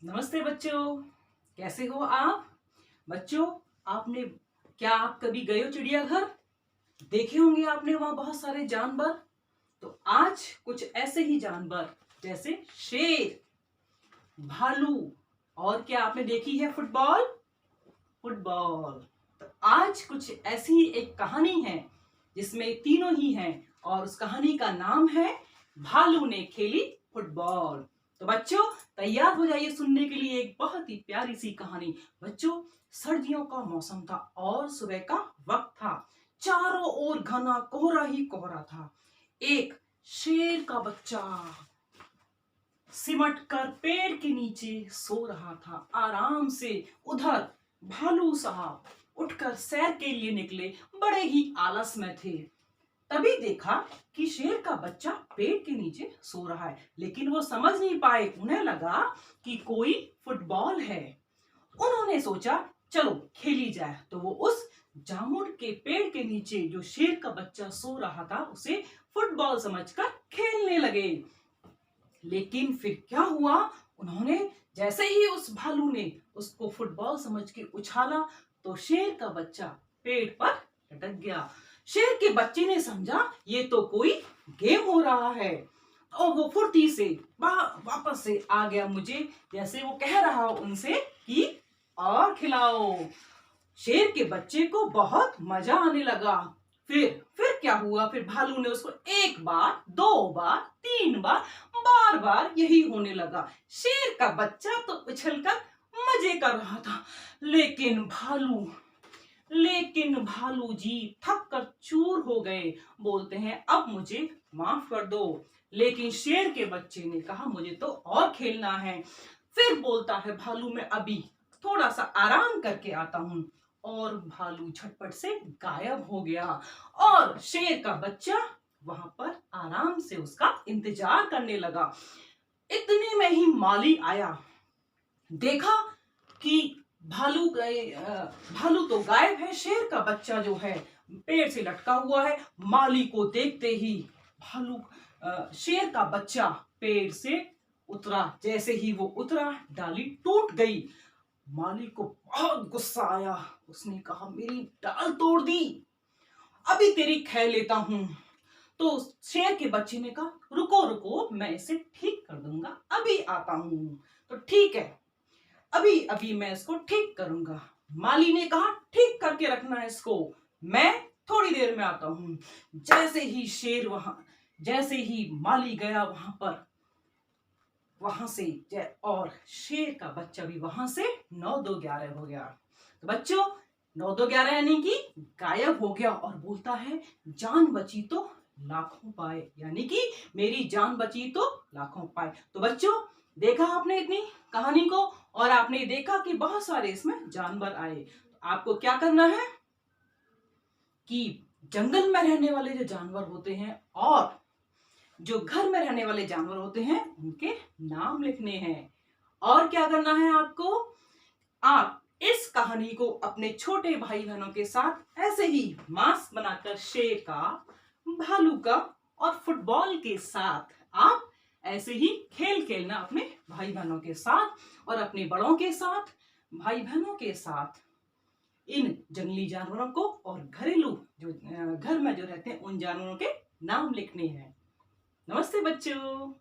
नमस्ते बच्चों, कैसे हो आप? बच्चों, आपने आप कभी गए हो चिड़ियाघर? देखे होंगे आपने वहां बहुत सारे जानवर। तो आज कुछ ऐसे ही जानवर जैसे शेर, भालू और क्या आपने देखी है फुटबॉल। तो आज कुछ ऐसी ही एक कहानी है जिसमें तीनों ही हैं और उस कहानी का नाम है भालू ने खेली फुटबॉल। तो बच्चों, तैयार हो जाइए सुनने के लिए एक बहुत ही प्यारी सी कहानी। बच्चों, सर्दियों का मौसम था और सुबह का वक्त था। चारों ओर घना कोहरा ही कोहरा था। एक शेर का बच्चा सिमट कर पेड़ के नीचे सो रहा था आराम से। उधर भालू साहब उठकर सैर के लिए निकले, बड़े ही आलस में थे। तभी देखा कि शेर का बच्चा पेड़ के नीचे सो रहा है, लेकिन वो समझ नहीं पाए। उन्हें लगा कि कोई फुटबॉल है। उन्होंने सोचा चलो खेली जाए। तो वो उस जामुन के पेड़ के नीचे जो शेर का बच्चा सो रहा था उसे फुटबॉल समझकर खेलने लगे। लेकिन फिर क्या हुआ, उन्होंने जैसे ही उस भालू ने उसको फुटबॉल समझ के उछाला तो शेर का बच्चा पेड़ पर लटक गया। शेर के बच्चे ने समझा ये तो कोई गेम हो रहा है और वो फुर्ती से वापस से आ गया। मुझे जैसे वो कह रहा उनसे कि और खिलाओ। शेर के बच्चे को बहुत मजा आने लगा। फिर क्या हुआ, फिर भालू ने उसको एक बार, दो बार, तीन बार, बार बार यही होने लगा। शेर का बच्चा तो उछलकर मजे कर रहा था, लेकिन भालू जी थक कर चूर हो गए। बोलते हैं अब मुझे माफ कर दो। लेकिन शेर के बच्चे ने कहा मुझे तो और खेलना है। फिर बोलता है भालू, मैं अभी थोड़ा सा आराम करके आता हूं। और भालू झटपट से गायब हो गया और शेर का बच्चा वहां पर आराम से उसका इंतजार करने लगा। इतने में ही माली आया। देखा कि भालू तो गायब है, शेर का बच्चा जो है पेड़ से लटका हुआ है। माली को देखते ही शेर का बच्चा पेड़ से उतरा। जैसे ही वो उतरा डाली टूट गई। माली को बहुत गुस्सा आया। उसने कहा मेरी डाल तोड़ दी, अभी तेरी खैर लेता हूं। तो शेर के बच्चे ने कहा रुको रुको, मैं इसे ठीक कर दूंगा, अभी आता हूं। तो ठीक है, अभी अभी मैं इसको ठीक करूंगा। माली ने कहा ठीक करके रखना है इसको, मैं थोड़ी देर में आता हूं। जैसे ही माली गया वहां से और शेर का बच्चा भी वहां से 9-2-11 हो गया। तो बच्चों, 9-2-11 यानी कि गायब हो गया और बोलता है जान बची तो लाखों पाए, यानी कि मेरी जान बची तो लाखों पाए। तो बच्चों, देखा आपने इतनी कहानी को और आपने देखा कि बहुत सारे इसमें जानवर आए। तो आपको क्या करना है कि जंगल में रहने वाले जो जानवर होते हैं और जो घर में रहने वाले जानवर होते हैं उनके नाम लिखने हैं। और क्या करना है आपको, आप इस कहानी को अपने छोटे भाई बहनों के साथ ऐसे ही मास्क बनाकर शेर का, भालू का और फुटबॉल के साथ आप ऐसे ही खेल खेलना अपने भाई बहनों के साथ और अपने बड़ों के साथ, भाई बहनों के साथ। इन जंगली जानवरों को और घरेलू जो घर में जो रहते हैं उन जानवरों के नाम लिखने हैं। नमस्ते बच्चों।